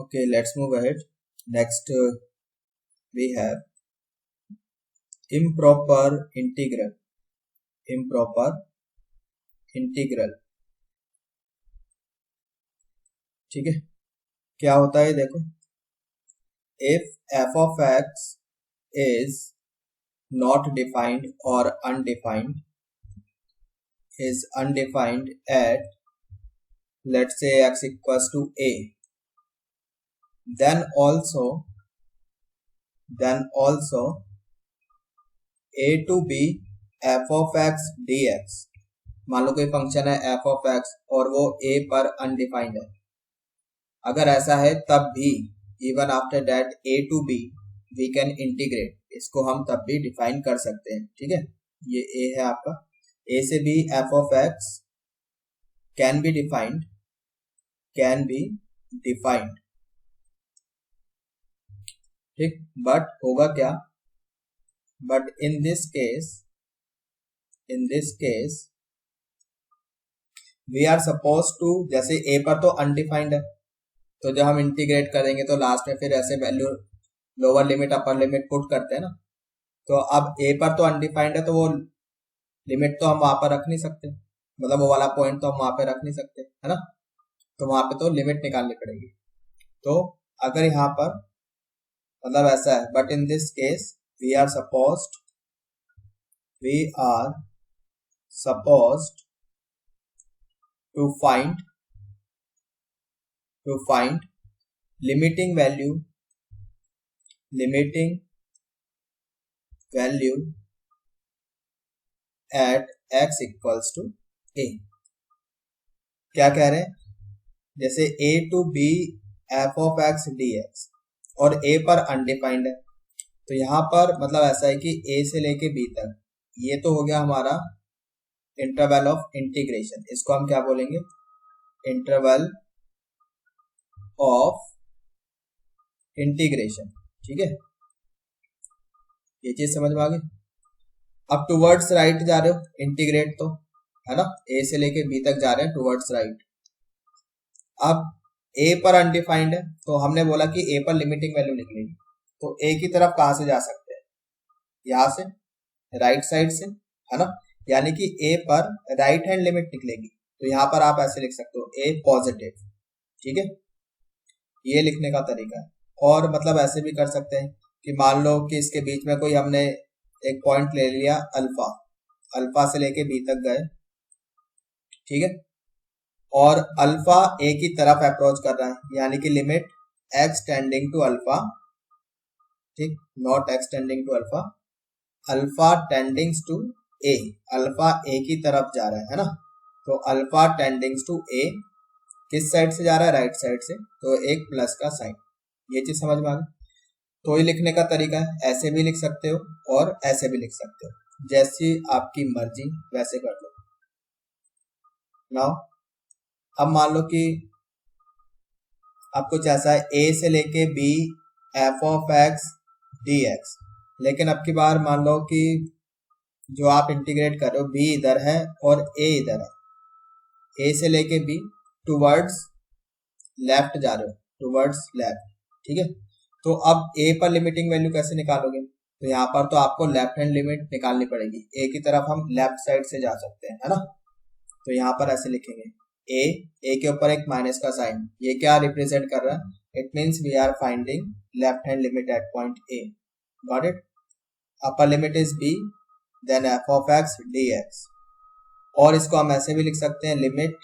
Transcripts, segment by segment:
Okay, let's move ahead. Next, we have improper integral. Improper integral. ठीक है, क्या होता है देखो. If f of x is not defined or undefined, is undefined at, let's say, x equals to a, then also a to b f of x dx. मान लो कोई function है f of x और वो a पर undefined है. अगर ऐसा है तब भी even after that a to b we can integrate. इसको हम तब भी डिफाइन कर सकते हैं. ठीक है, ये a है आपका. a से b f of x can be defined, ठीक. बट होगा क्या, but in this case we are suppose to, जैसे a पर तो अनडिफाइंड है, तो जब हम इंटीग्रेट करेंगे तो लास्ट में फिर ऐसे value lower limit upper limit put करते हैं ना. तो अब a पर तो अनडिफाइंड है, तो वो लिमिट तो हम वहां पर रख नहीं सकते, मतलब वो वाला पॉइंट तो हम वहां पे रख नहीं सकते, है ना. तो वहां पे तो लिमिट निकालनी पड़ेगी. तो अगर यहाँ पर मतलब ऐसा है, but in this case we are supposed to find limiting value at x equals to a. क्या कह रहे हैं, जैसे a to b f of x dx और a पर अनडिफाइंड है, तो यहाँ पर मतलब ऐसा है कि a से लेके b तक, ये तो हो गया हमारा इंटरवल ऑफ इंटीग्रेशन. इसको हम क्या बोलेंगे, इंटरवल ऑफ इंटीग्रेशन. ठीक है, ये चीज समझ में आ गई. अब टुवर्ड्स राइट जा रहे हो इंटीग्रेट, तो है ना, a से लेके b तक जा रहे हैं टुवर्ड्स राइट. अब a पर अनडिफाइंड है, तो हमने बोला कि a पर लिमिटिंग वैल्यू निकलेगी. तो a की तरफ कहां से जा सकते हैं, यहां से, राइट साइड से, है ना. यानी कि a पर राइट हैंड लिमिट निकलेगी. तो यहां पर आप ऐसे लिख सकते हो a पॉजिटिव. ठीक है, ये लिखने का तरीका है. और मतलब ऐसे भी कर सकते हैं कि मान लो कि इसके बीच में कोई हमने एक पॉइंट ले लिया अल्फा से लेके b तक गए. ठीक है, और अल्फा a की तरफ अप्रोच कर रहा है, यानी कि limit x tending to alpha, ठीक, not x tending to alpha, alpha tendings to a, alpha a की तरफ जा रहा है ना. तो अल्फा टेंडिंग्स टू a किस साइड से जा रहा है, राइट साइड से, तो एक प्लस का साइन. ये चीज समझ में आ गई. तो ये लिखने का तरीका है, ऐसे भी लिख सकते हो और ऐसे भी लिख सकते हो, जैसी आपकी मर्जी वैसे कर लो. नाउ अब मान लो कि आपको ऐसा है a से लेके b f of x dx, लेकिन अब की बार मान लो कि जो आप इंटीग्रेट कर रहे हो b इधर है और a इधर है. a से लेके b टुवर्ड्स लेफ्ट जा रहे हो, टुवर्ड्स लेफ्ट. ठीक है, तो अब a पर लिमिटिंग वैल्यू कैसे निकालोगे, तो यहाँ पर तो आपको लेफ्ट हैंड लिमिट निकालनी पड़ेगी. a की तरफ हम लेफ्ट साइड से जा सकते हैं, है ना. तो यहाँ पर ऐसे लिखेंगे a के ऊपर एक माइनस का साइन. ये क्या रिप्रेजेंट कर रहा है, it means we are finding left hand limit at point a. Got it. Upper limit is b, then f of x dx. और इसको हम ऐसे भी लिख सकते हैं, लिमिट,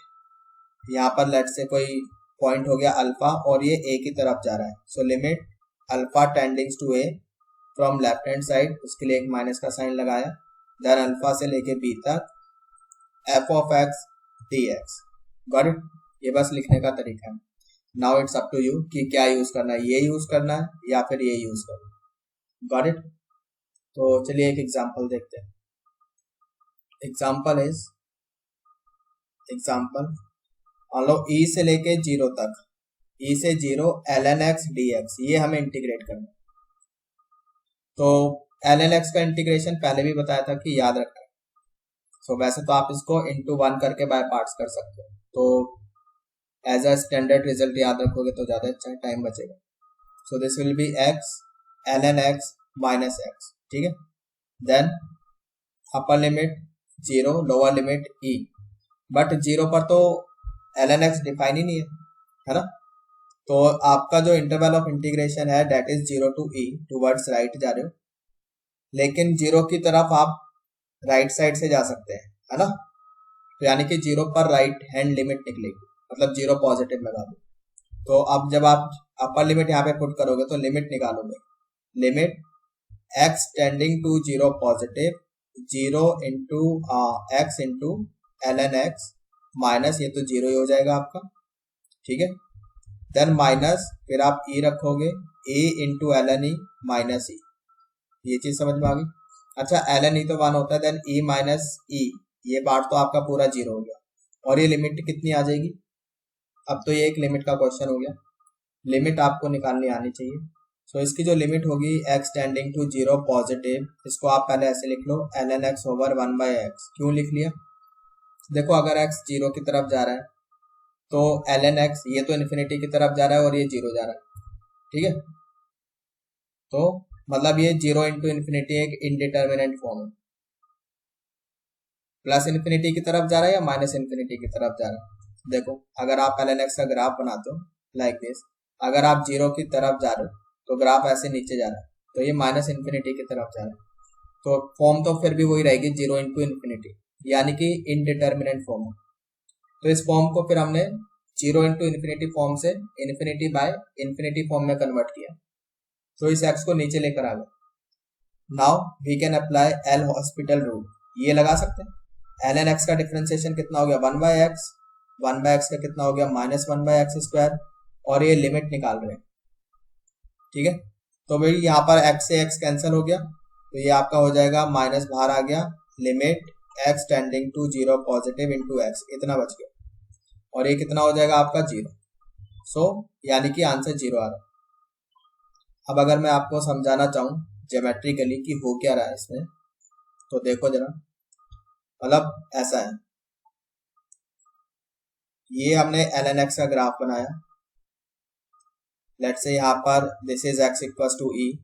यहाँ पर लेट से कोई पॉइंट हो गया अल्फा और ये a की तरफ जा रहा है, so limit alpha tendings to a from left hand side, उसके लिए एक माइनस का साइन लगाया, देन अल्फा से लेके b तक f of x dx. Got it. ये बस लिखने का तरीका है. Now it's up to you कि क्या यूज करना है, ये यूज करना है या फिर ये यूज करना है. Got it. तो चलिए एक एग्जांपल देखते हैं. एग्जांपल मान लो e से लेके 0 तक, e से 0 ln x dx, ये हमें इंटीग्रेट करना है. तो ln x का इंटीग्रेशन पहले भी बताया था कि याद रखना है. सो वैसे तो आप इसको into 1 करके बाय पार्ट्स कर सकते हो. तो एज अ स्टैंडर्ड रिजल्ट याद रखोगे तो ज़्यादा अच्छा है, टाइम बचेगा। So this will be x ln x minus x, ठीक है। Then upper limit 0, lower limit e, but 0 पर तो ln x डिफाइन ही नहीं है ना। तो आपका जो इंटरवल ऑफ इंटीग्रेशन है that is 0 to e, towards right जा रहे हो, लेकिन 0 की तरफ आप राइट साइड से जा सकते हैं, है ना। तो यानी कि 0 पर राइट हैंड लिमिट निकलेगी, मतलब 0 पॉजिटिव लगा दो। तो अब जब आप अपर लिमिट यहाँ पे पुट करोगे तो लिमिट निकालोगे, limit x tending to 0 positive 0 into x into ln x minus, ये तो 0 ही हो जाएगा आपका, ठीक है। देन माइनस, फिर आप e रखोगे a into ln e minus e, ये चीज समझ में आ गई। अच्छा ln e तो 1 होता है, देन e माइनस e, ये पार्ट तो आपका पूरा 0 हो गया, और ये लिमिट कितनी आ जाएगी। अब तो ये एक लिमिट का क्वेश्चन हो गया, लिमिट आपको निकालनी आनी चाहिए। सो इसकी जो लिमिट होगी x टेंडिंग टू 0 पॉजिटिव, इसको आप पहले ऐसे लिख लो ln x ओवर 1/x। क्यों लिख लिया, देखो अगर x 0 की तरफ जा रहा है तो ln x, ये तो इन्फिनिटी की तरफ जा रहा है और ये 0 जा रहा है, ठीक है। तो मतलब ये 0 इंटू इन्फिनिटी एक इनडिटर्मिनेंट फॉर्म है, प्लस इन्फिनिटी की तरफ जा रहा है या माइनस इन्फिनिटी की तरफ जा रहा है। देखो अगर आप ln x का ग्राफ बनाते हो लाइक दिस, अगर आप 0 की तरफ जा रहे हो तो ग्राफ ऐसे नीचे जा रहा है, तो ये माइनस इन्फिनिटी की तरफ जा रहा है, तो फॉर्म तो फिर भी वही रहेगी 0 इंटू इन्फिनिटी, यानी कि इनडिटर्मिनेंट फॉर्म है। तो इस फॉर्म को फिर हमने 0 इंटू इन्फिनिटी फॉर्म से इन्फिनिटी बाय इन्फिनिटी फॉर्म में कन्वर्ट किया, तो इस x को नीचे लेकर आ गए। Now we can apply L hospital rule, ये लगा सकते हैं। ln x का डिफरेंशिएशन कितना हो गया 1/x, 1/x का कितना हो गया माइनस 1/x स्क्वायर, और ये लिमिट निकाल रहे हैं, ठीक है। तो भाई यहाँ पर x से x कैंसिल हो गया, तो ये आपका हो जाएगा माइनस बाहर आ गया, limit x tending to 0 positive into x, इतना बच गया, और ये कितना हो जाएगा आपका 0। सो यानी कि आंसर 0 आ रहा है। अब अगर मैं आपको समझाना चाहूँ ज्योमेट्रिकली कि हो क्या रहा है इसमें, तो देखो जरा, मतलब ऐसा है, ये हमने ln x का ग्राफ बनाया, लेट्स से यहाँ पर this is x equals to e,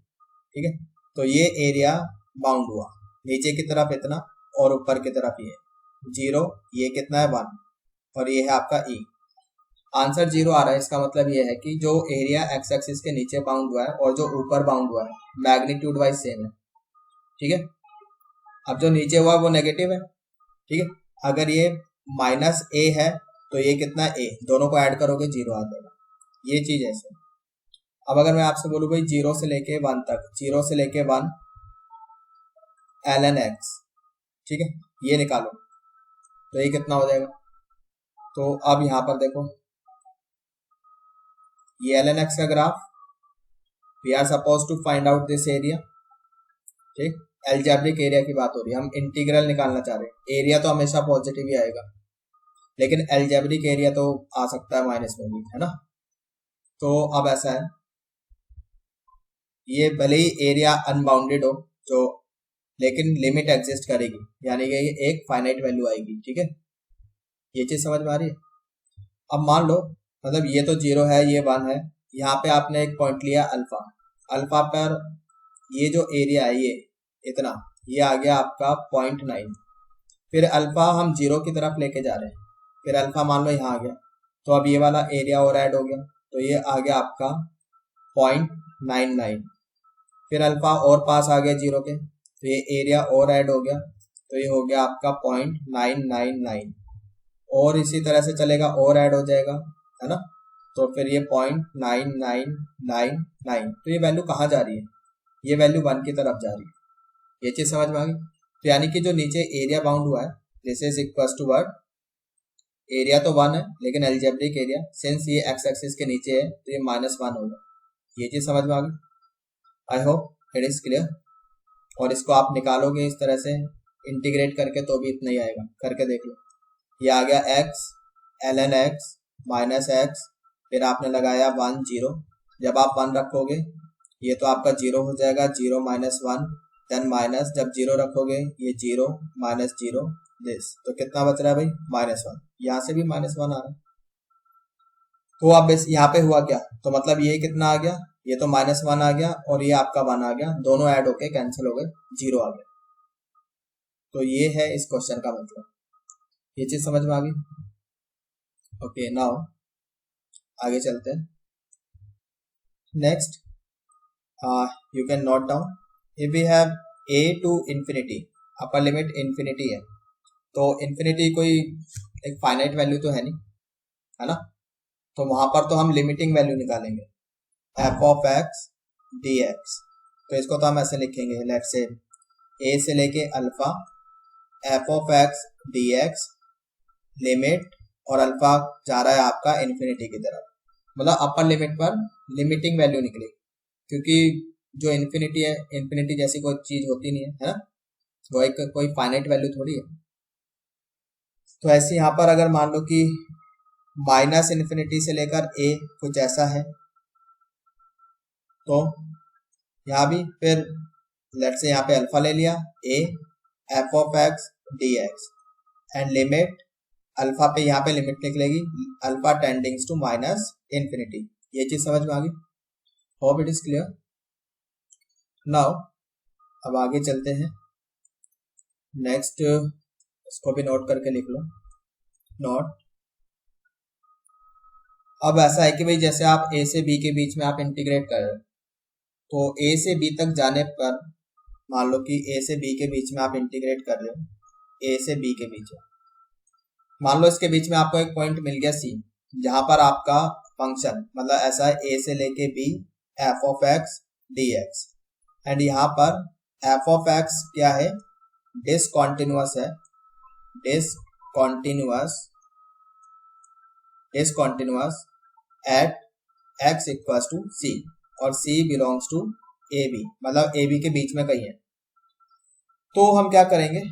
ठीक है। तो ये एरिया बाउंड हुआ, नीचे की तरफ इतना और ऊपर की तरफ ये 0, ये कितना है 1, और ये है आपका e। आंसर 0 आ रहा है, इसका मतलब ये है कि जो एरिया x एक्सिस के नीचे बाउंड हुआ है और जो ऊपर बाउंड हुआ है मैग्नीट्यूड वाइज सेम है, ठीक है। अब जो नीचे हुआ वो नेगेटिव है, ठीक है। अगर ये माइनस a है तो ये कितना a, दोनों को ऐड करोगे 0 आ जाएगा, ये चीज है इसमें। अब अगर मैं आपसे बोलूँ भाई 0 से लेके 1 तक, 0 से लेके 1 ln x, ठीक है, ये निकालो, तो ये कितना हो जाएगा। तो अब यहाँ पर देखो ये ln x का graph, we are suppose to find out this area, ठीक। एल्जेब्रिक एरिया की बात हो रही है, हम इंटीग्रल निकालना चाह रहे हैं, एरिया तो हमेशा पॉजिटिव ही आएगा, लेकिन एल्जेब्रिक एरिया तो आ सकता है माइनस में भी, है ना। तो अब ऐसा है, ये भले ही एरिया अनबाउंडेड हो जो, लेकिन लिमिट एग्जिस्ट करेगी, यानी कि एक फाइनाइट वैल्यू आएगी, ठीक है। ये चीज समझ में आ रही है। अब मान लो मतलब ये तो 0 है, ये 1 है, यहाँ पे आपने एक पॉइंट लिया अल्फा, अल्फा पर ये जो एरिया है ये इतना, ये आ गया आपका 0.9, फिर अल्फा हम 0 की तरफ लेके जा रहे हैं, फिर अल्फा मान लो यहाँ आ गया, तो अब ये वाला एरिया और ऐड हो गया, तो ये आ गया आपका 0.99, फिर अल्फा और पास आ गया 0 के, तो ये एरिया और ऐड हो गया, तो ये हो गया आपका 0.999, और इसी तरह से चलेगा और ऐड हो जाएगा, है ना। तो फिर ये 0.9999, तो ये वैल्यू कहाँ जा रही है, ये वैल्यू 1 की तरफ जा रही है, ये चीज समझ में आ गई। तो यानी कि जो नीचे एरिया बाउंड हुआ है this is equals to word, area तो 1 है लेकिन एल्जेब्रिक एरिया सिंस ये एक्स एक्सिस के नीचे है तो ये -1 होगा, ये चीज समझ में आ गई। आई होप इट इज क्लियर। और इसको आप निकालोगे इस तरह से इंटीग्रेट करके तो भी इतना ही आएगा, करके देख लो। ये आ गया x ln x minus x, फिर आपने लगाया 1 0, जब आप 1 रखोगे ये तो आपका 0 हो जाएगा, 0 माइनस 1, देन माइनस, जब 0 रखोगे ये 0 माइनस 0 दिस, तो कितना बच रहा है भाई -1, यहाँ से भी -1 आ रहा है, तो अब यहाँ पे हुआ क्या, तो मतलब ये कितना आ गया, ये तो -1 आ गया और ये आपका 1 आ गया, दोनों ऐड होके कैंसिल हो गए, 0 आ गया। तो ये है इस क्वेश्चन का मतलब, ये चीज समझ में आ गई। ओके, नाउ आगे चलते हैं। Next you can note down, if we have a to infinity, upper limit infinity है, तो इन्फिनिटी कोई एक फाइनाइट वैल्यू तो है नहीं, है ना, तो वहां पर तो हम लिमिटिंग वैल्यू निकालेंगे, f of x dx। तो इसको तो हम ऐसे लिखेंगे, लेट्स से a से लेके alpha f of x dx limit, और अल्फा जा रहा है आपका इन्फिनिटी की तरफ, मतलब अपर लिमिट पर लिमिटिंग वैल्यू निकलेगी, क्योंकि जो इन्फिनिटी है, इन्फिनिटी जैसी कोई चीज होती नहीं है ना, वो एक कोई फाइनाइट वैल्यू थोड़ी है। तो ऐसे यहाँ पर अगर मान लो कि -इन्फिनिटी से लेकर a कुछ ऐसा है, तो यहाँ भी फिर लेट्स से यहाँ पे अल्फा ले लिया, a f of x dx and limit, alpha पे यहाँ पे लिमिट निकलेगी, अल्फा टेंडिंग्स टू -इन्फिनिटी। ये चीज समझ में आ गई, hope it is clear. Now अब आगे चलते हैं, नेक्स्ट इसको भी नोट करके लिख लो, नोट। अब ऐसा है कि भाई जैसे आप a से b के बीच में आप इंटीग्रेट कर रहे हो, तो a से b तक जाने पर मान लो कि a से b के बीच में आप इंटीग्रेट कर रहे हो, a से b के बीच में मान लो इसके बीच में आपको एक पॉइंट मिल गया c, जहां पर आपका फंक्शन मतलब ऐसा है a से लेके b f of x dx, and यहाँ पर f of x क्या है, डिसकॉन्टिन्यूअस है, discontinuous at x equals to c, और c बिलोंग्स टू ab, मतलब ab के बीच में कहीं है। तो हम क्या करेंगे,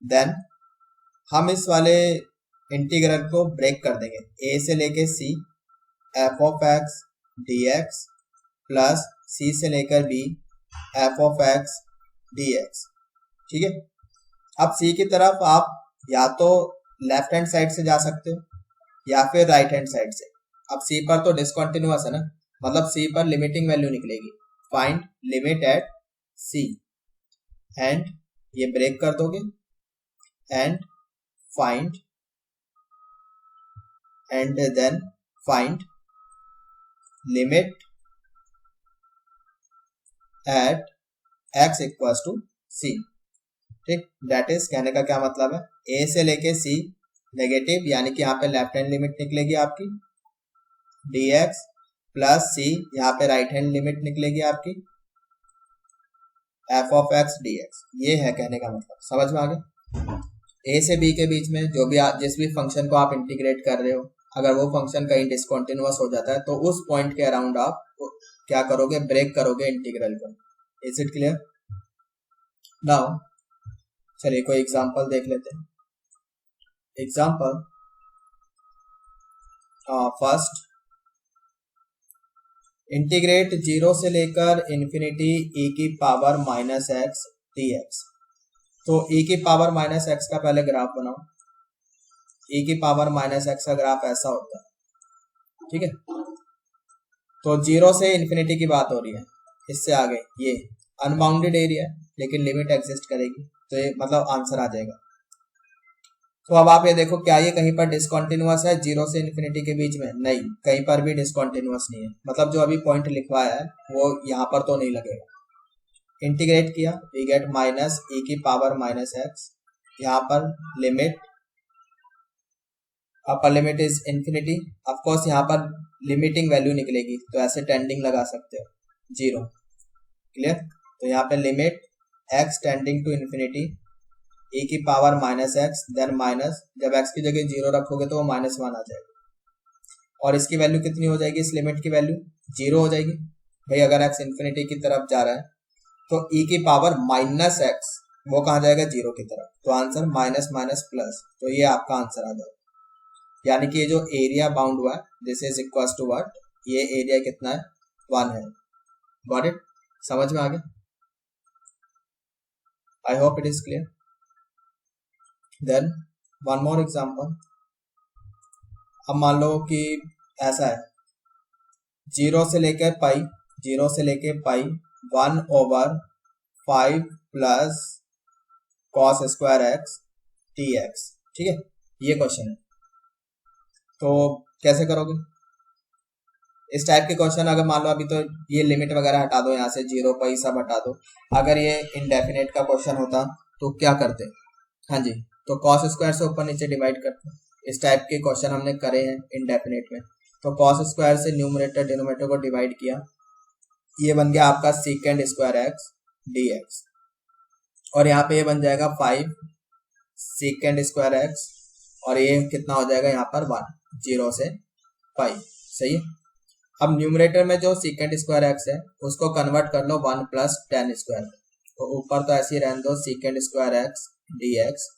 देन हम इस वाले इंटीग्रल को ब्रेक कर देंगे, a से लेके c f of x dx plus c से लेकर b f of x dx, ठीक है। अब c की तरफ आप या तो लेफ्ट हैंड साइड से जा सकते हो या फिर राइट हैंड साइड से। अब c पर तो डिसकंटिन्यूअस है ना, मतलब c पर लिमिटिंग वैल्यू निकलेगी, find limit at c, and ये ब्रेक कर दोगे and find, and then find limit at x equals to c, ठीक। दैट इज, कहने का क्या मतलब है, a से लेके c नेगेटिव, यानी कि यहाँ पे लेफ्ट हैंड लिमिट निकलेगी आपकी dx प्लस c, यहाँ पे राइट हैंड लिमिट निकलेगी आपकी f of x dx। ये है कहने का मतलब, समझ में आ गया। a से b के बीच में जो भी जिस भी फंक्शन को आप इंटीग्रेट कर रहे हो, अगर वो फंक्शन कहीं डिसकंटिन्यूअस हो जाता है तो उस पॉइंट के अराउंड आप क्या करोगे, ब्रेक करोगे इंटीग्रल को। Is it clear? नाउ चलिए कोई एग्जांपल देख लेते हैं। एग्जांपल फर्स्ट, इंटीग्रेट 0 से लेकर इन्फिनिटी e की पावर -x dx। तो e की पावर -x का पहले ग्राफ बनाओ, e की पावर -x का ग्राफ ऐसा होता है, ठीक है। तो 0 से इन्फिनिटी की बात हो रही है, इससे आगे ये अनबाउंडेड एरिया है, लेकिन लिमिट एग्जिस्ट करेगी, तो ये मतलब आंसर आ जाएगा। तो अब आप ये देखो, क्या ये कहीं पर डिसकंटिन्यूअस है 0 से इन्फिनिटी के बीच में? नहीं, कहीं पर भी डिसकंटिन्यूअस नहीं है, मतलब जो अभी पॉइंट लिखवाया है वो यहाँ पर तो नहीं लगेगा। इंटीग्रेट किया, वी गेट -e की पावर -x, यहाँ पर limit, upper limit is infinity, of course यहाँ पर लिमिटिंग वैल्यू निकलेगी, तो ऐसे टेंडिंग लगा सकते हो 0, क्लियर। तो यहाँ पे limit x tending to infinity e की पावर -x, देन माइनस, जब x की जगह 0 रखोगे तो वो -1 आ जाएगा, और इसकी वैल्यू कितनी हो जाएगी, इस लिमिट की वैल्यू 0 हो जाएगी। भाई अगर x इन्फिनिटी की तरफ जा रहा है तो e की पावर -x वो कहाँ जाएगा, 0 की तरफ, तो आंसर माइनस माइनस प्लस, तो ये आपका आंसर आ जाएगा। यानी कि ये जो एरिया बाउंड हुआ है, this is equals to what, ये एरिया कितना है, 1 है। Got it? समझ में आ गया? I hope it is clear. Then one more example, अब मान लो कि ऐसा है, 0 से लेके pi 1/5 plus cos square x t x. ठीक है, ये क्वेश्चन है। तो कैसे करोगे इस टाइप के क्वेश्चन? अगर मान लो अभी तो ये लिमिट वगैरह हटा दो, यहाँ से 0 पाई सब हटा दो। अगर ये इनडेफिनेट का क्वेश्चन होता तो क्या करते? हाँ जी, तो कॉस स्क्वायर से ऊपर नीचे डिवाइड करते। इस टाइप के क्वेश्चन हमने करे हैं इनडेफिनेट में। तो कॉस स्क्वायर से न्यूमरेटर डिनोमिनेटर को डिवाइड किया, ये बन गया आपका सीकेंड स्क्वायर एक्स डी एक्स, और यहाँ पे ये बन जाएगा 5 सीकेंड स्क्वायर एक्स, और ये कितना हो जाएगा यहाँ पर 1, 0 से पाई। सही है। अब न्यूमरेटर में जो सीकेंड स्क्वायर एक्स है उसको कन्वर्ट कर लो 1 प्लस टेन स्क्वायर। तो ऊपर तो ऐसे ही रहने दो सीकेंड स्क्वायर एक्स डी एक्स,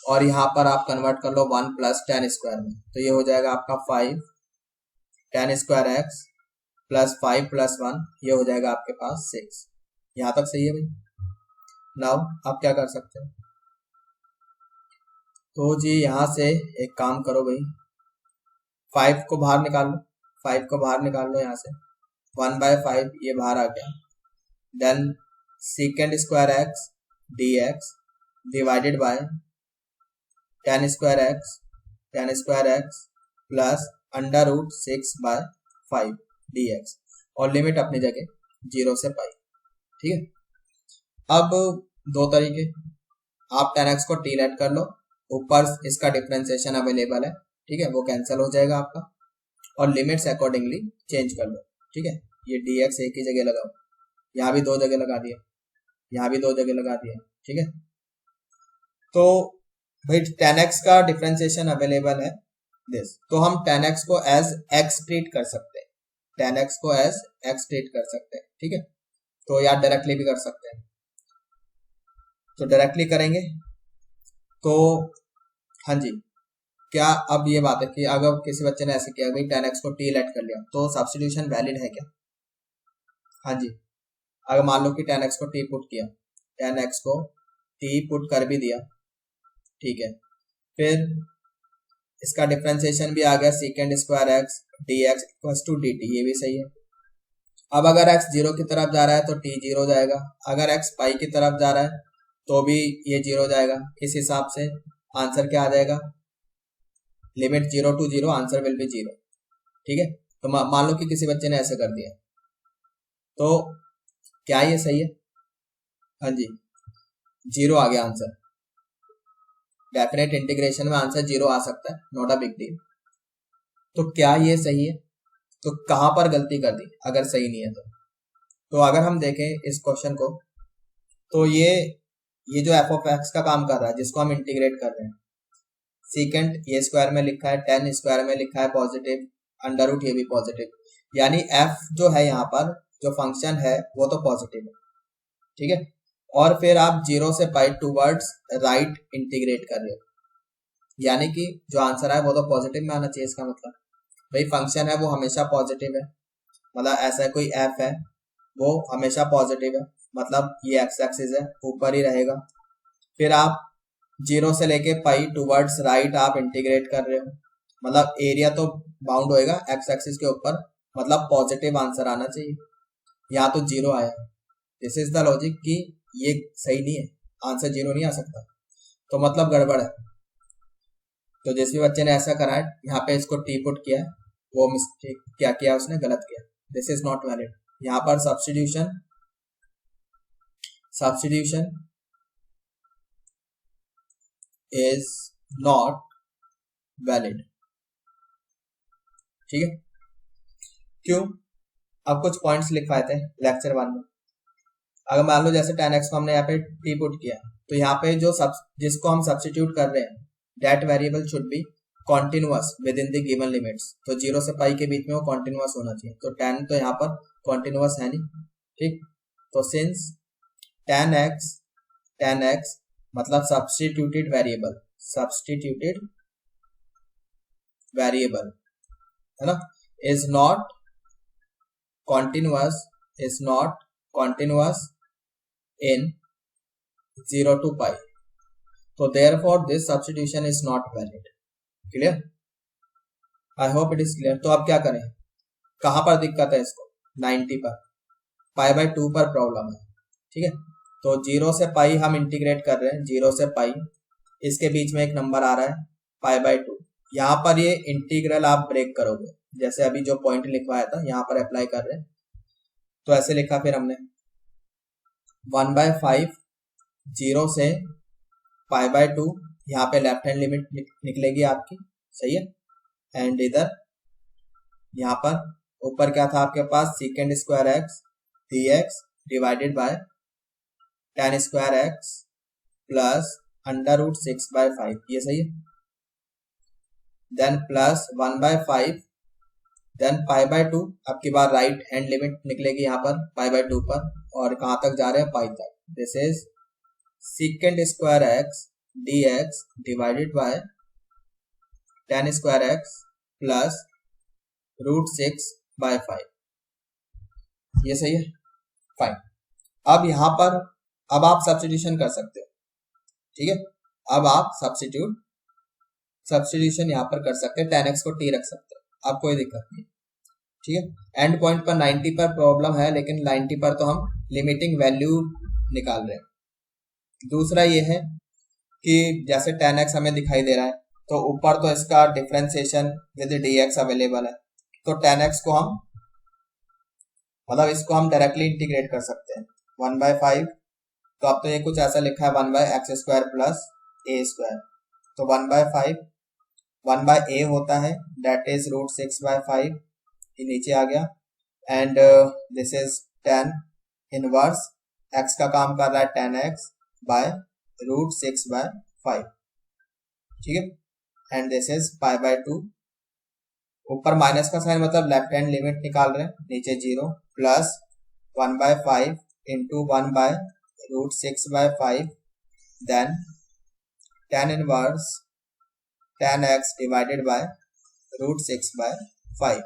और यहाँ पर आप कन्वर्ट कर लो 1 प्लस टेन स्क्वायर में। तो ये हो जाएगा आपका 5 ten square x plus 5 plus 1, ये हो जाएगा आपके पास 6। यहाँ तक सही है भाई? नाउ आप क्या कर सकते हो? तो जी यहाँ से एक काम करो भाई, 5 को बाहर निकाल लो, 5 को बाहर निकाल लो यहाँ से, 1/5 ये बाहर आ गया। Then secant square x d x divided by tan square x plus under root 6/5 d x, और लिमिट अपनी जगह 0 से पाई। ठीक है, अब दो तरीके, आप टेन एक्स को टी लेट कर लो, ऊपर इसका डिफरेंशिएशन अवेलेबल है। ठीक है, वो कैंसिल हो जाएगा आपका, और लिमिट्स अकॉर्डिंगली चेंज कर लो। ठीक है, ये डी एक्स एक ही जगह लगाओ, यहाँ भी 2 जगह लगा दिया, यहाँ भी 2 जगह लगा दिया। ठीक है, तो भाई टेन एक्स का डिफरेंशिएशन अवेलेबल है दिस, तो हम टेन एक्स को एज एक्स ट्रीट कर सकते हैं, टेन एक्स को एज एक्स ट्रीट कर सकते हैं। ठीक है, तो या डायरेक्टली भी कर सकते हैं। तो डायरेक्टली करेंगे तो हाँ जी, क्या अब ये बात है कि अगर किसी बच्चे ने ऐसे किया भाई टेन एक्स को टी लेट कर लिया, तो सब्स्टिट्यूशन वैलिड है क्या? हाँ जी, अगर मान लो कि टेन एक्स को टी पुट किया, टेन एक्स को टी पुट कर भी दिया, ठीक है, फिर इसका डिफरेंशिएशन भी आ गया secant square x d x equals to d t, ये भी सही है। अब अगर एक्स 0 की तरफ जा रहा है तो टी 0 जाएगा, अगर एक्स पाई की तरफ जा रहा है तो भी ये 0 जाएगा। इस हिसाब से आंसर क्या आ जाएगा? Limit 0 to 0, answer will be 0। ठीक है, तो मान लो कि किसी बच्चे ने ऐसे कर दिया, तो क्या ये सही है? हाँ जी, 0 आ गया आंसर। डेफिनेट इंटीग्रेशन में आंसर 0 आ सकता है, नॉट अ बिग डील। तो क्या ये सही है? तो कहां पर गलती कर दी अगर सही नहीं है तो अगर हम देखें इस क्वेश्चन को, तो ये जो एफ ऑफ एक्स का काम कर रहा है जिसको हम इंटीग्रेट कर रहे हैं, सीकेंड ये स्क्वायर में लिखा है, टेन स्क्वायर में लिखा है पॉजिटिव, अंडर रूट ये भी पॉजिटिव, यानी एफ जो है यहाँ पर जो फंक्शन है वो तो पॉजिटिव है। ठीक है, और फिर आप 0 से पाई टूवर्ड्स राइट इंटीग्रेट कर रहे हो, यानी कि जो आंसर है वो तो पॉजिटिव में आना चाहिए। इसका मतलब भाई फंक्शन है वो हमेशा पॉजिटिव है, मतलब ऐसा कोई एफ है वो हमेशा पॉजिटिव है, मतलब ये एक्स एक्सिस है ऊपर ही रहेगा। फिर आप 0 से लेके पाई टूवर्ड्स राइट आप इंटीग्रेट कर रहे हो, मतलब एरिया तो बाउंड होएगा एक्स एक्सिस के ऊपर, मतलब पॉजिटिव आंसर आना चाहिए। यहाँ तो 0 आया, दिस इज द लॉजिक कि ये सही नहीं है, आंसर 0 नहीं आ सकता, तो मतलब गड़बड़ है। तो जिस भी बच्चे ने ऐसा करा है यहाँ पे इसको टी पुट किया है, वो मिस्टेक क्या किया उसने, गलत किया, दिस इज नॉट वैलिड। यहाँ पर सब्स्टिट्यूशन इज नॉट वैलिड। ठीक है, क्यों? अब कुछ पॉइंट्स लिखवाए थे लेक्चर 1 में। अगर मान लो जैसे tan x को हमने यहाँ पे टी पुट किया, तो यहाँ पे जो जिसको हम सब्स्टिट्यूट कर रहे हैं that variable should be continuous with in the given limits, तो 0 से पाई के बीच में वो कॉन्टिन्यूअस होना चाहिए, तो tan तो यहाँ पर कॉन्टिन्यूअस है नहीं। ठीक, तो सिंस tan x मतलब सब्स्टिट्यूटेड वेरिएबल है ना, is not continuous in 0 to pi, so therefore this substitution is not valid. Clear? I hope it is clear. तो अब क्या करें, कहाँ पर दिक्कत है इसको, 90 पर, पाई बाय 2 पर प्रॉब्लम है, ठीक है। तो 0 से पाई हम इंटीग्रेट कर रहे हैं, 0 से पाई, इसके बीच में एक नंबर आ रहा है पाई बाय 2। यहाँ पर ये इंटीग्रल आप ब्रेक करोगे, जैसे अभी जो पॉइंट लिखवाया था यहाँ पर अप्लाई कर रहे हैं। तो ऐसे लिखा फिर हमने 1/5, 0 से पाई बाय 2, यहाँ पे लेफ्ट हैंड लिमिट निकलेगी आपकी, सही है। एंड इधर यहाँ पर ऊपर क्या था आपके पास, second square x dx divided by tan square x plus √6/5, ये सही है। Then plus 1/5, then pi by 2, अब की बार राइट हैंड लिमिट निकलेगी यहाँ पर पाई बाय 2 पर, और कहाँ तक जा रहे हैं, पाई तक। This is second square x dx divided by tan square x plus √6/5, ये सही है, फाइन। अब यहाँ पर अब आप सब्स्टिट्यूशन कर सकते हो, ठीक है। अब आप सब्स्टिट्यूशन यहाँ पर कर सकते हैं, tan x को t रख सकते हो, अब कोई दिक्कत नहीं, ठीक है। एंड पॉइंट पर 90 पर प्रॉब्लम है, लेकिन 90 पर तो हम लिमिटिंग वैल्यू निकाल रहे हैं। दूसरा ये है कि जैसे tan x हमें दिखाई दे रहा है, तो ऊपर तो इसका डिफरेंशिएशन विद dx अवेलेबल है, तो tan x को हम मतलब इसको हम डायरेक्टली इंटीग्रेट कर सकते हैं 1/5। तो अब तो ये कुछ ऐसा लिखा है 1/x² प्लस a², तो 1/5 1/a होता है, दैट इज √6/5, ये नीचे आ गया। And this is tan inverse x का काम कर रहा है tan x बाय √6/5, ठीक है। And this is pi by 2, ऊपर माइनस का साइन मतलब लेफ्ट हैंड लिमिट निकाल रहे हैं, नीचे 0 plus 1/5 into 1/√6/5, then tan inverse tan x divided by √6/5,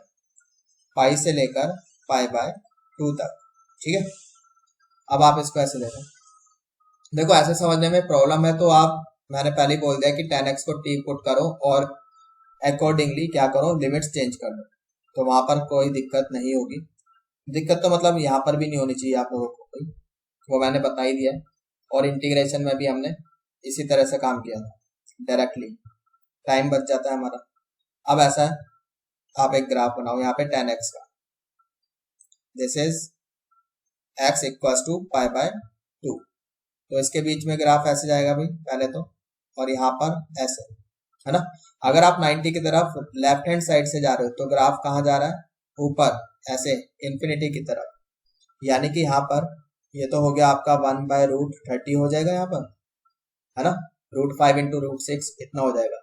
pi से लेकर पाई बाय 2 तक, ठीक है। अब आप इसको ऐसे ले लो, देखो ऐसे समझने में प्रॉब्लम है तो आप, मैंने पहले ही बोल दिया कि tan x को t पुट करो और अकॉर्डिंगली क्या करो, लिमिट्स चेंज कर लो, तो वहां पर कोई दिक्कत नहीं होगी। दिक्कत तो मतलब यहाँ पर भी नहीं होनी चाहिए आप लोगों को कोई, वो मैंने बता ही दिया है। और इंटीग्रेशन में भी हमने इसी तरह से काम किया था, डायरेक्टली टाइम बच जाता है हमारा। अब ऐसा है, आप एक ग्राफ बनाओ यहाँ पे tan x का, this is x equals to pi by 2, तो इसके बीच में ग्राफ ऐसे जाएगा भाई पहले तो, और यहाँ पर ऐसे, है ना। अगर आप 90 की तरफ लेफ्ट हैंड साइड से जा रहे हो तो ग्राफ कहाँ जा रहा है, ऊपर ऐसे इन्फिनिटी की तरफ, यानी कि यहाँ पर ये तो हो गया आपका 1/√30 हो जाएगा यहाँ पर, है ना, √5 इंटू √6 इतना हो जाएगा।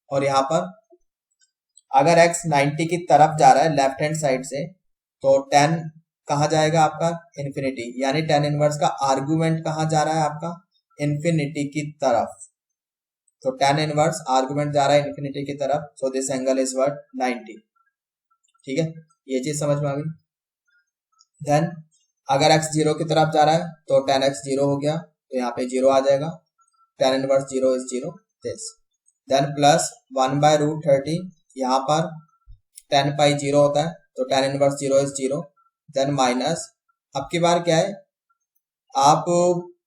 और यहाँ पर अगर x 90 की तरफ जा रहा है लेफ्ट हैंड साइड से, तो tan कहाँ जाएगा आपका, इन्फिनिटी, यानी tan इनवर्स का आर्गुमेंट कहाँ जा रहा है आपका, इन्फिनिटी की तरफ। तो tan इनवर्स आर्गुमेंट जा रहा है इन्फिनिटी की तरफ, so this angle is what, 90, ठीक है। ये चीज समझ में आ गई। देन अगर x 0 की तरफ जा रहा है तो tan x 0 हो गया, तो यहाँ पे 0 आ जाएगा, tan inverse 0 is 0, this. Then plus 1/√30, यहाँ पर tan पाई 0 होता है, तो tan inverse 0 is 0। Then minus, अब की बार क्या है, आप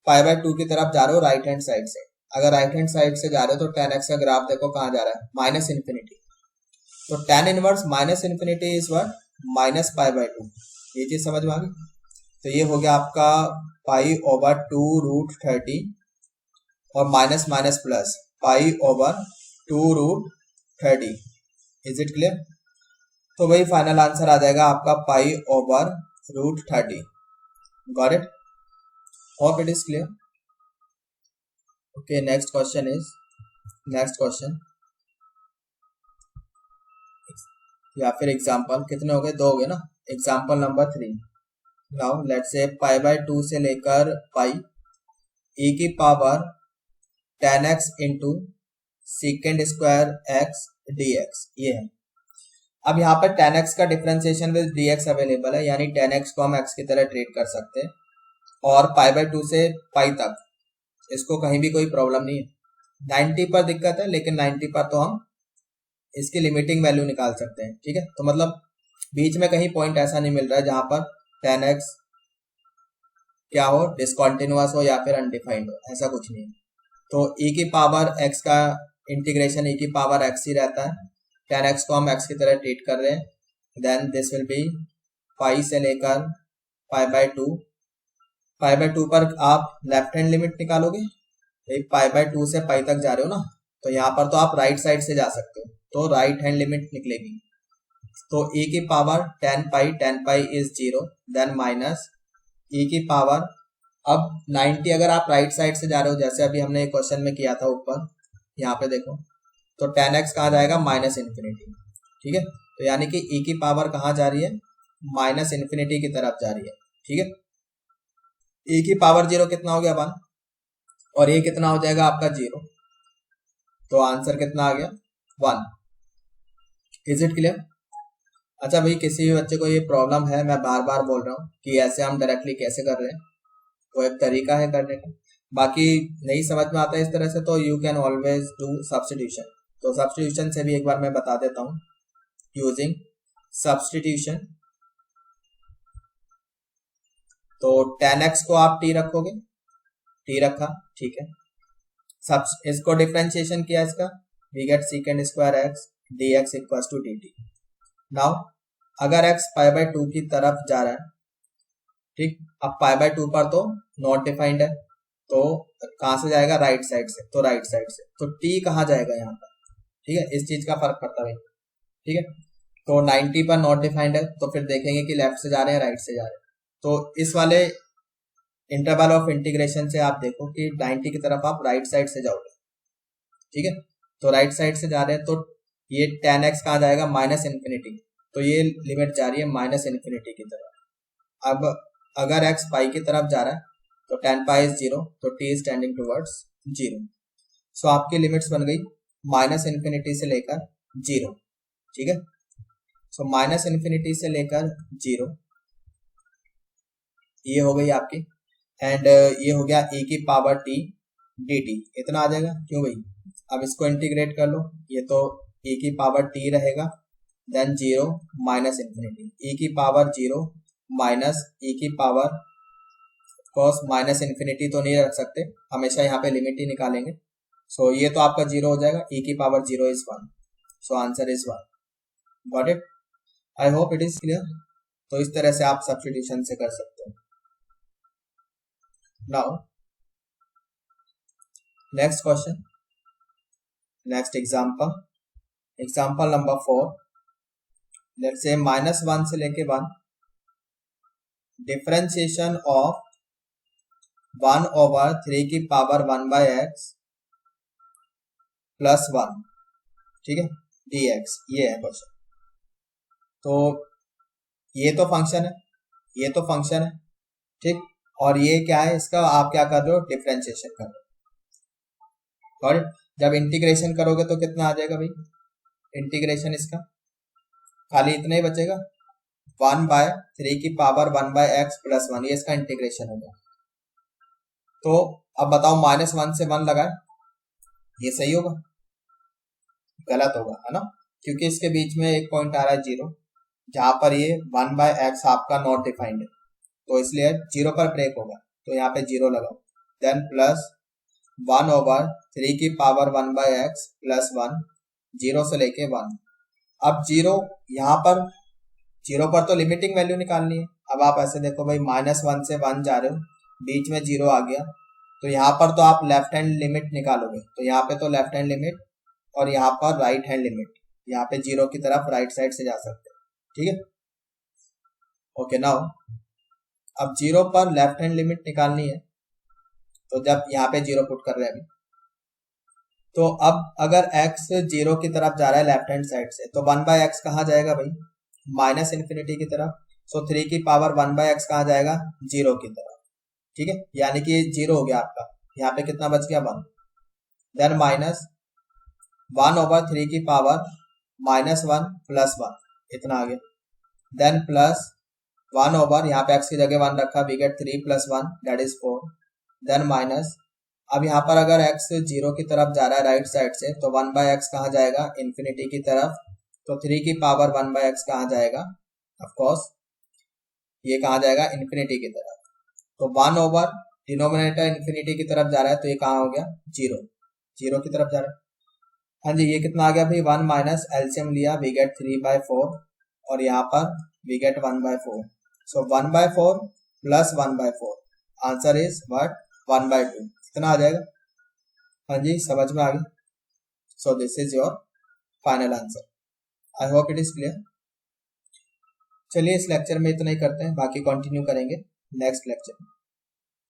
पाई बाय 2 की तरफ जा रहे हो राइट हैंड साइड से, अगर राइट हैंड साइड से जा रहे हो तो tan x का ग्राफ देखो कहाँ जा रहा है, माइनस इन्फिनिटी, तो tan inverse minus infinity is what, minus pi by 2, ये चीज समझ में आ गई। तो ये हो गया आपका पाई ओवर 2√30 और minus minus plus pi over 2√30, is it clear. तो वही फाइनल आंसर आ जाएगा आपका pi over √30, got it, hope it is clear. Okay, next question या फिर एग्जाम्पल, कितने हो गए, 2 हो गए ना। Example number 3, now let's say pi by 2 से लेकर पाई e की power tan x into second square x dx, ये है। अब यहाँ पर tan x का डिफरेंशिएशन विद dx अवेलेबल है, यानी tan x को हम x की तरह ट्रीट कर सकते हैं, और पाई बाय 2 से पाई तक इसको कहीं भी कोई प्रॉब्लम नहीं है। 90 पर दिक्कत है, लेकिन 90 पर तो हम इसकी लिमिटिंग वैल्यू निकाल सकते हैं। ठीक है, तो मतलब बीच में कहीं पॉइंट ऐसा नहीं मिल रहा है जहां पर 10x क्या हो, डिसकंटिन्यूअस हो या फिर अनडिफाइंड हो, ऐसा कुछ नहीं है। तो e की पावर x का इंटीग्रेशन e की पावर x ही रहता है। 10x को हम x की तरह ट्रीट कर रहे हैं। देन दिस विल बी पाई से लेकर पाई बाय 2। पाई बाय 2 पर आप लेफ्ट हैंड लिमिट निकालोगे, एक पाई बाय 2 से पाई तक जा रहे हो ना, तो यहाँ पर तो आप राइट साइड से जा सकते हो, तो राइट हैंड लिमिट निकलेगी। तो e की power 10 pi is 0, then minus e की पावर, अब 90 अगर आप राइट साइड से जा रहे हो, जैसे अभी हमने एक क्वेश्चन में किया था ऊपर, यहाँ पे देखो, तो 10x कहाँ जाएगा, माइनस इन्फिनिटी। ठीक है, तो यानी कि e की पावर कहाँ जा रही है, माइनस इन्फिनिटी की तरफ जा रही है। ठीक है, e की पावर 0 कितना हो गया 1, और ये कितना हो जाएगा आपका 0, तो आंसर कितना आ गया 1। Is it clear? अच्छा भाई, किसी भी बच्चे को ये प्रॉब्लम है, मैं बार बार बोल रहा हूँ कि ऐसे हम डायरेक्टली कैसे कर रहे हैं, तो एक तरीका है करने का। बाकी नहीं समझ में आता है इस तरह से, तो you can always do substitution. तो सब्स्टिट्यूशन से भी एक बार मैं बता देता हूँ, यूजिंग सब्स्टिट्यूशन। तो 10x को आप t रखोगे, t रखा, ठीक है, इसको डिफरेंशिएशन किया इसका, we get second square x dx equals to dt। Now अगर x पाई बाय 2 की तरफ जा रहा है, ठीक, अब पाई बाय 2 पर तो नॉट डिफाइंड है, तो कहां से जाएगा, राइट साइड से, तो राइट साइड से, तो t कहां जाएगा यहाँ पर। ठीक है, इस चीज का फर्क पड़ता है। ठीक है, तो 90 पर नॉट डिफाइंड है, तो फिर देखेंगे कि लेफ्ट से जा रहे हैं राइट से जा रहे हैं। तो इस वाले इंटरवल ऑफ इंटीग्रेशन से आप देखो कि 90 की तरफ आप राइट साइड से जाओगे। ठीक है, तो राइट साइड से जा रहे हैं, तो ये 10x कहाँ जाएगा, माइनस इन्फिनिटी, तो ये लिमिट जा रही है माइनस इन्फिनिटी की तरफ। अब अगर x पाई की तरफ जा रहा है, तो 10 पाई इज 0, तो t इज टेंडिंग टुवर्ड्स 0। सो आपकी लिमिट्स बन गई माइनस इन्फिनिटी से लेकर 0। ठीक है, सो माइनस इन्फिनिटी से लेकर 0, ये हो गई आपकी, एंड ये हो गया e की पावर t dt, इतना आ जाएगा। क्यों भाई, अब इसको इंटीग्रेट कर लो, ये तो e की पावर t रहेगा, देन 0 माइनस इन्फिनिटी, e की पावर 0 माइनस e की पावर, कॉस माइनस इन्फिनिटी तो नहीं रख सकते, हमेशा यहाँ पे लिमिट ही निकालेंगे। सो ये तो आपका 0 हो जाएगा, e की power 0 is 1, so answer is 1। Got it? I hope it is clear. तो इस तरह से आप सब्स्टिट्यूशन से कर सकते हो। Now next question, next example, example number 4। Let's say -1 से लेके 1, डिफरेंशिएशन ऑफ 1/3 की पावर 1/x प्लस 1, ठीक है, dx, ये है क्वेश्चन। तो ये तो फंक्शन है, ये तो फंक्शन है, ठीक, और ये क्या है, इसका आप क्या कर रहे हो, डिफरेंशिएशन कर रहे हो। और जब इंटीग्रेशन करोगे तो कितना आ जाएगा भाई, इंटीग्रेशन इसका खाली इतना ही बचेगा, 1/3 की पावर 1/x प्लस 1, ये इसका इंटीग्रेशन होगा। तो अब बताओ, -1 से 1 लगाए, ये सही होगा, गलत होगा, है ना, क्योंकि इसके बीच में एक पॉइंट आ रहा है 0, जहां पर ये 1/x आपका नॉट डिफाइंड है, तो इसलिए 0 पर ब्रेक होगा, तो यहाँ पे 0 लगाओ। देन प्लस 1/3 की पावर 1/x प्लस 1, 0 से लेके 1। अब 0 यहाँ पर, 0 पर तो लिमिटिंग वैल्यू निकालनी है। अब आप ऐसे देखो भाई, -1 से 1 जा रहे हो, बीच में 0 आ गया, तो यहाँ पर तो आप लेफ्ट हैंड लिमिट निकालोगे, तो यहाँ पे तो लेफ्ट हैंड लिमिट, और यहाँ पर राइट हैंड लिमिट, यहाँ पे 0 की तरफ राइट साइड से जा सकते हो। ठीक है, ओके। नाउ अब 0 पर लेफ्ट हैंड लिमिट निकालनी है, तो जब यहाँ पे 0 पुट कर रहे हैं अभी, तो अब अगर x 0 की तरफ जा रहा है लेफ्ट हैंड साइड से, तो 1/x कहाँ जाएगा भाई, माइनस इन्फिनिटी की तरफ। सो 3 की पावर 1/x कहाँ जाएगा, 0 की तरफ। ठीक है, यानी कि 0 हो गया आपका, यहाँ पे कितना बच गया, 1। देन माइनस 1/3 की पावर -1 प्लस 1, इतना आ गया। देन प्लस 1 ओवर, यहाँ पे x की जगह 1 रखा, we get 3 + 1 that is 4। Then minus अब यहाँ पर अगर x 0 की तरफ जा रहा है राइट साइड से, तो 1/x कहाँ जाएगा, इन्फिनिटी की तरफ। तो 3 की पावर 1/x कहाँ जाएगा, ऑफकोर्स ये कहाँ जाएगा, इन्फिनिटी की तरफ। तो 1 ओवर डिनोमिनेटर इन्फिनिटी की तरफ जा रहा है, तो ये कहाँ हो गया, 0, 0 की तरफ जा रहा है। हाँ जी, ये कितना आ गया भाई, 1 माइनस एलसीएम लिया, वी गेट 3/4, और यहाँ पर we get 1/4। So 1/4 plus 1/4, answer is what, 1/2। कितना आ जाएगा, हाँ जी समझ में आ गया। So this is your final answer. I hope it is clear. चलिए इस लेक्चर में इतना ही करते हैं, बाकी कंटिन्यू करेंगे नेक्स्ट लेक्चर में।